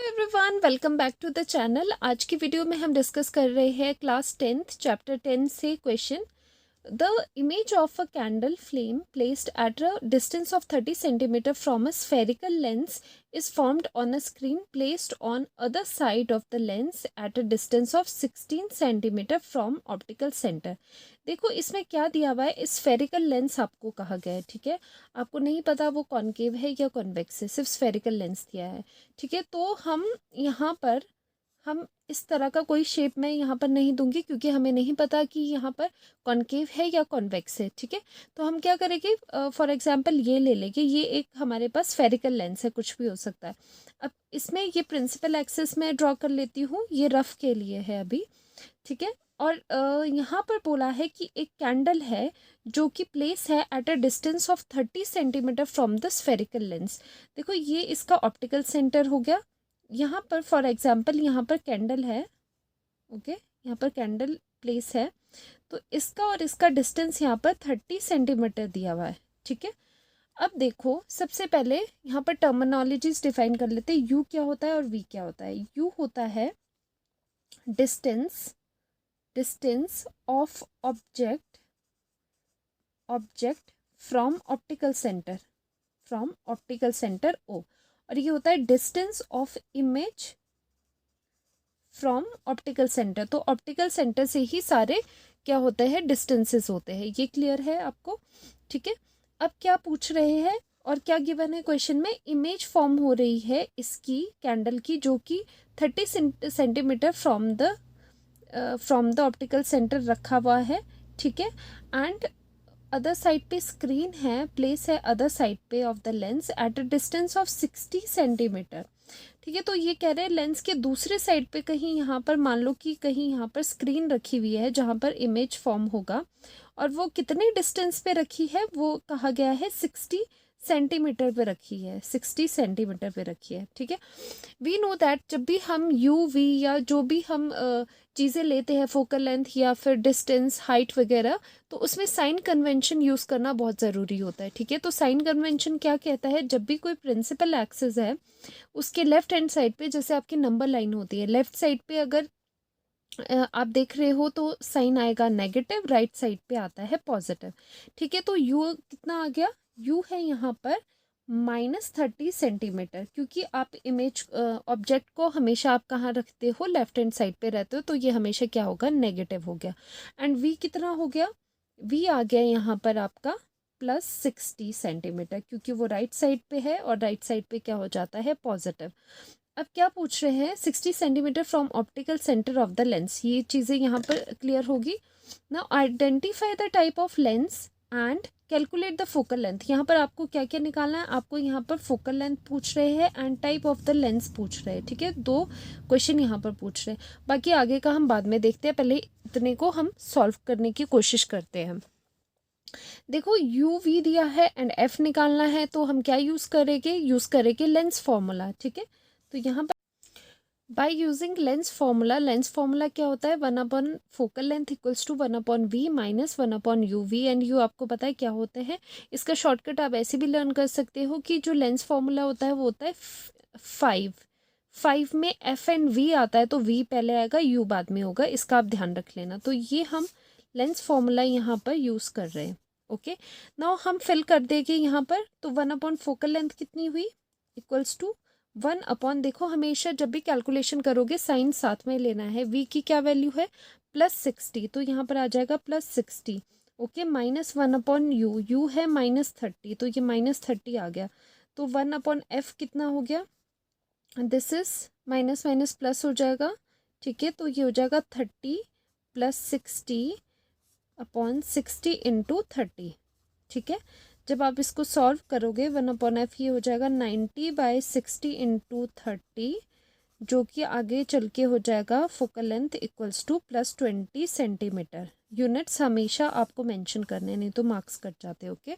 Everyone, welcome back to the channel. आज की video में हम डिस्कस कर रहे हैं क्लास 10th चैप्टर 10 से question. The image of a candle flame placed at a distance of 30 centimetre from a spherical lens is formed on a screen placed on other side of the lens at a distance of 16 centimetre from optical centre. देखो इसमें क्या दिया हुआ है, spherical lens आपको कहा गया है। ठीक है, आपको नहीं पता वो कॉनकेव है या कॉन्वेक्स है, सिर्फ स्फेरिकल लेंस दिया है। ठीक है, तो हम इस तरह का कोई शेप मैं यहाँ पर नहीं दूंगी क्योंकि हमें नहीं पता कि यहाँ पर कॉनकेव है या कॉन्वेक्स है। ठीक है, तो हम क्या करेंगे, फॉर एग्जांपल ये ले लेंगे, ये एक हमारे पास स्फेरिकल लेंस है, कुछ भी हो सकता है। अब इसमें ये प्रिंसिपल एक्सिस में ड्रॉ कर लेती हूँ, ये रफ के लिए है अभी। ठीक है, और यहाँ पर बोला है कि एक कैंडल है जो कि प्लेस है at a distance of 30 centimetre from the spherical lens. देखो ये इसका ऑप्टिकल सेंटर हो गया। यहाँ पर फॉर एग्जांपल यहाँ पर कैंडल है, ओके, यहाँ पर कैंडल प्लेस है, तो इसका और इसका डिस्टेंस यहाँ पर 30 सेंटीमीटर दिया हुआ है। ठीक है, अब देखो सबसे पहले यहाँ पर टर्मिनोलॉजीज डिफाइन कर लेते हैं। यू क्या होता है और वी क्या होता है। यू होता है distance of object from optical centre O, और ये होता है distance of image from optical centre. तो ऑप्टिकल सेंटर से ही सारे क्या होते हैं, डिस्टेंसेस होते हैं। ये क्लियर है आपको। ठीक है, अब क्या पूछ रहे हैं और क्या गिवन है क्वेश्चन में, इमेज फॉर्म हो रही है इसकी कैंडल की जो कि 30 centimetre from the optical centre रखा हुआ है। ठीक है, एंड अदर साइड पे स्क्रीन है, प्लेस है अदर साइड पे of the lens at a distance of 60 centimetre. ठीक है, तो ये कह रहे हैं लेंस के दूसरे साइड पे कहीं यहाँ पर मान लो कि कहीं यहाँ पर स्क्रीन रखी हुई है जहाँ पर इमेज फॉर्म होगा, और वो कितने डिस्टेंस पे रखी है, वो कहा गया है 60 सेंटीमीटर पे रखी है, 60 सेंटीमीटर पे रखी है। ठीक है, वी नो दैट जब भी हम यू वी या जो भी हम चीज़ें लेते हैं, फोकल लेंथ या फिर डिस्टेंस, हाइट वगैरह, तो उसमें साइन कन्वेंशन यूज़ करना बहुत ज़रूरी होता है। ठीक है, तो साइन कन्वेंशन क्या कहता है, जब भी कोई प्रिंसिपल एक्सिस है उसके लेफ्ट हैंड साइड पे, जैसे आपकी नंबर लाइन होती है, लेफ्ट साइड पे अगर आप देख रहे हो तो साइन आएगा नेगेटिव, राइट साइड पे आता है पॉजिटिव। ठीक है, तो यू कितना आ गया, यू है यहाँ पर -30 सेंटीमीटर, क्योंकि आप इमेज ऑब्जेक्ट को हमेशा आप कहाँ रखते हो, लेफ्ट हैंड साइड पे रहते हो, तो ये हमेशा क्या होगा, नेगेटिव हो गया। एंड वी कितना हो गया, वी आ गया यहाँ पर आपका +60 सेंटीमीटर, क्योंकि वो राइट साइड पे है और राइट साइड पे क्या हो जाता है, पॉजिटिव। अब क्या पूछ रहे हैं, 60 centimetre from optical centre of the lens, ये चीज़ें यहाँ पर क्लियर होगी। Now identify the type of lens and calculate the focal length. यहाँ पर आपको क्या क्या निकालना है, आपको यहाँ पर फोकल लेंथ पूछ रहे हैं and type of the lens पूछ रहे हैं। ठीक है, दो क्वेश्चन यहाँ पर पूछ रहे हैं, बाकी आगे का हम बाद में देखते हैं, पहले इतने को हम सॉल्व करने की कोशिश करते हैं। देखो यू वी दिया है एंड एफ निकालना है, तो हम क्या यूज़ करेंगे लेंस फॉर्मूला। ठीक है, तो यहाँ पर बाय यूजिंग लेंस फार्मूला क्या होता है, 1/, focal length equals to 1/v minus 1/u। V and u आपको पता है क्या होते हैं, इसका शॉर्टकट आप ऐसे भी लर्न कर सकते हो कि जो लेंस फार्मूला होता है वो होता है 5 में एफ एंड वी आता है, तो वी पहले आएगा, यू बाद में होगा, इसका आप ध्यान रख लेना। तो ये हम लेंस फार्मूला यहाँ पर यूज़ कर रहे हैं। ओके, नाउ हम फिल कर देंगे यहाँ पर, तो 1/, फोकल लेंथ कितनी हुई, इक्वल्स टू 1/, देखो हमेशा जब भी कैलकुलेशन करोगे साइन साथ में लेना है। वी की क्या वैल्यू है, +60, तो यहाँ पर आ जाएगा +60। ओके, -1/u, यू है -30, तो ये -30 आ गया, तो 1/f कितना हो गया, this is minus minus plus हो जाएगा। ठीक है, तो ये हो जाएगा 30 + 60/60 × 30। ठीक है, जब आप इसको सॉल्व करोगे 1/f ये हो जाएगा 90/60 × 30, जो कि आगे चल के हो जाएगा focal length equals to +20 centimetre. Units हमेशा आपको मेंशन करने, नहीं तो मार्क्स कट जाते। ओके,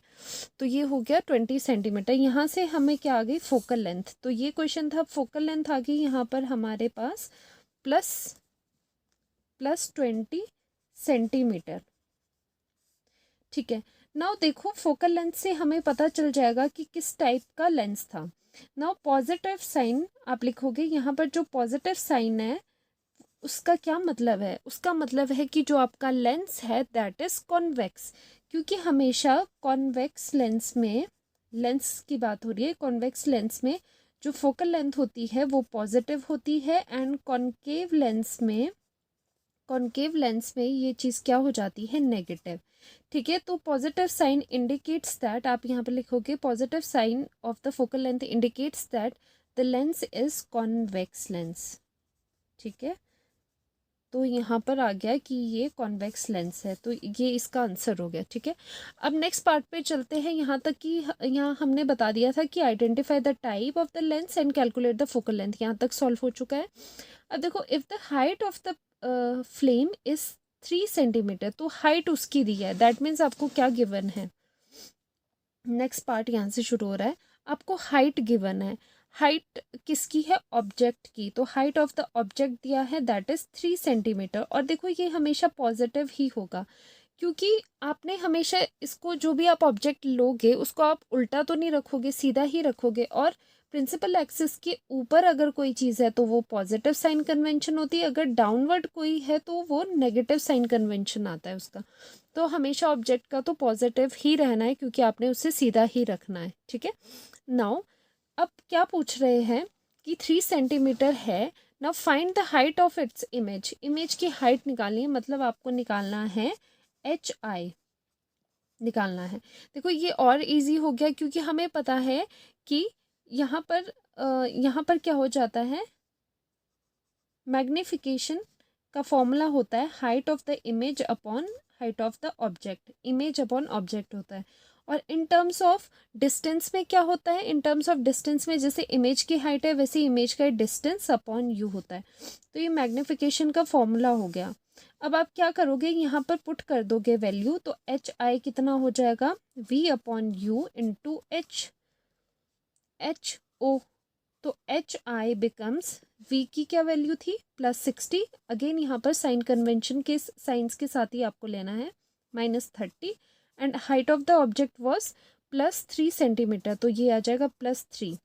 तो ये हो गया 20 सेंटीमीटर। यहाँ से हमें क्या आ गई, फोकल लेंथ, तो ये क्वेश्चन था, फोकल लेंथ आ गई यहाँ पर हमारे पास +20 सेंटीमीटर। ठीक है, नाउ देखो फोकल लेंथ से हमें पता चल जाएगा कि किस टाइप का लेंस था। नाउ पॉजिटिव साइन आप लिखोगे, यहाँ पर जो पॉजिटिव साइन है उसका क्या मतलब है, उसका मतलब है कि जो आपका लेंस है दैट इज कॉन्वेक्स, क्योंकि हमेशा कॉन्वेक्स लेंस में, लेंस की बात हो रही है, कॉन्वेक्स लेंस में जो फोकल लेंथ होती है वो पॉजिटिव होती है एंड कॉन्केव लेंस में ये चीज़ क्या हो जाती है, नेगेटिव। ठीक है, तो पॉजिटिव साइन इंडिकेट्स दैट, आप यहाँ पर लिखोगे positive sign of the focal length indicates that the lens is convex lens. ठीक है, तो यहाँ पर आ गया कि ये कॉन्वेक्स लेंस है, तो ये इसका आंसर हो गया। ठीक है, अब नेक्स्ट पार्ट पे चलते हैं। यहाँ तक कि यहाँ हमने बता दिया था कि identify the type of the lens and calculate the focal length, यहाँ तक सॉल्व हो चुका है। अब देखो, if the height of the flame is 3 centimetre, तो हाइट उसकी दी है, दैट मीन्स आपको क्या गिवन है। नेक्स्ट पार्ट यहाँ से शुरू हो रहा है, आपको हाइट गिवन है। हाइट किसकी है, ऑब्जेक्ट की, तो हाइट ऑफ द ऑब्जेक्ट दिया है दैट इज 3 सेंटीमीटर। और देखो ये हमेशा पॉजिटिव ही होगा, क्योंकि आपने हमेशा इसको, जो भी आप ऑब्जेक्ट लोगे उसको आप उल्टा तो नहीं रखोगे, सीधा ही रखोगे। और प्रिंसिपल एक्सिस के ऊपर अगर कोई चीज़ है तो वो पॉजिटिव साइन कन्वेंशन होती है, अगर डाउनवर्ड कोई है तो वो नेगेटिव साइन कन्वेंशन आता है उसका। तो हमेशा ऑब्जेक्ट का तो पॉजिटिव ही रहना है, क्योंकि आपने उसे सीधा ही रखना है। ठीक है, नाउ अब क्या पूछ रहे हैं कि 3 सेंटीमीटर है। Now find the height of its image, image की हाइट निकालनी है, मतलब आपको निकालना है HI निकालना है। देखो ये और इजी हो गया, क्योंकि हमें पता है कि यहाँ पर क्या हो जाता है, मैग्निफिकेशन का फॉर्मूला होता है height of the image upon height of the object, image upon object होता है। और इन टर्म्स ऑफ डिस्टेंस में क्या होता है, इन टर्म्स ऑफ डिस्टेंस में जैसे इमेज की हाइट है वैसे इमेज का डिस्टेंस अपॉन यू होता है। तो ये मैग्निफिकेशन का फॉर्मूला हो गया। अब आप क्या करोगे, यहाँ पर पुट कर दोगे वैल्यू, तो HI कितना हो जाएगा, V upon you into HO। तो HI बिकम्स, V की क्या वैल्यू थी, +60। अगेन यहाँ पर साइन कन्वेंशन के साइंस के साथ ही आपको लेना है, -30। And height of the object was +3 centimetre, तो ये आ जाएगा +3।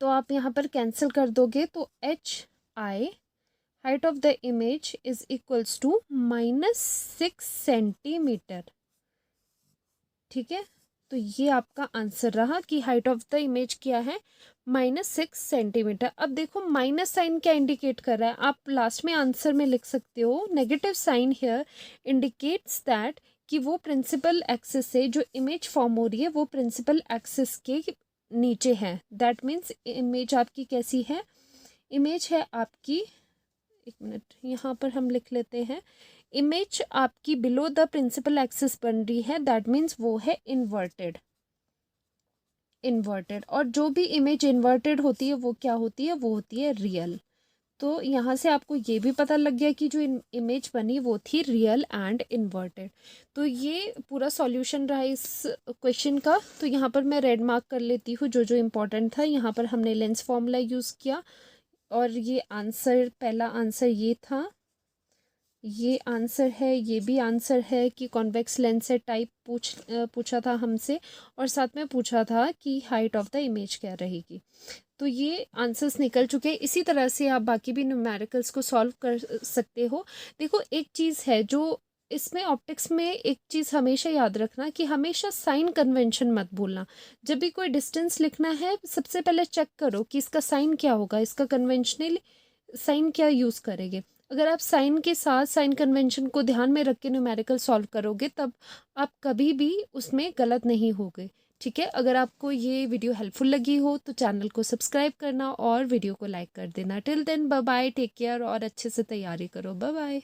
तो आप यहाँ पर कैंसिल कर दोगे, तो HI height of the image is equals to -6 centimetre. ठीक है, तो ये आपका आंसर रहा कि हाइट ऑफ द इमेज क्या है, -6 सेंटीमीटर। अब देखो माइनस साइन क्या इंडिकेट कर रहा है, आप लास्ट में आंसर में लिख सकते हो negative sign here indicates that कि वो प्रिंसिपल एक्सिस से जो इमेज फॉर्म हो रही है वो प्रिंसिपल एक्सिस के नीचे है। दैट मीन्स इमेज आपकी कैसी है, इमेज है आपकी, एक मिनट यहाँ पर हम लिख लेते हैं, इमेज आपकी बिलो द प्रिंसिपल एक्सिस बन रही है, दैट मीन्स वो है इन्वर्टेड। और जो भी इमेज इन्वर्टेड होती है वो क्या होती है, वो होती है रियल। तो यहाँ से आपको ये भी पता लग गया कि जो इमेज बनी वो थी रियल एंड इन्वर्टेड। तो ये पूरा सॉल्यूशन रहा इस क्वेश्चन का। तो यहाँ पर मैं रेड मार्क कर लेती हूँ जो जो इम्पोर्टेंट था। यहाँ पर हमने लेंस फॉर्मूला यूज़ किया, और ये आंसर, पहला आंसर ये था, ये आंसर है, ये भी आंसर है कि कॉन्वेक्स लेंस से टाइप पूछा था हमसे, और साथ में पूछा था कि हाइट ऑफ द इमेज क्या रहेगी। तो ये आंसर्स निकल चुके हैं। इसी तरह से आप बाकी भी न्यूमेरिकल्स को सॉल्व कर सकते हो। देखो एक चीज़ है जो इसमें ऑप्टिक्स में, एक चीज़ हमेशा याद रखना कि हमेशा साइन कन्वेंशन मत भूलना। जब भी कोई डिस्टेंस लिखना है सबसे पहले चेक करो कि इसका साइन क्या होगा, इसका कन्वेंशनल साइन क्या यूज़ करेंगे। अगर आप साइन के साथ साइन कन्वेंशन को ध्यान में रख के न्यूमेरिकल सॉल्व करोगे तब आप कभी भी उसमें गलत नहीं होगे। ठीक है, अगर आपको ये वीडियो हेल्पफुल लगी हो तो चैनल को सब्सक्राइब करना और वीडियो को लाइक कर देना। Till then bye bye, take care और अच्छे से तैयारी करो, बाय बाय।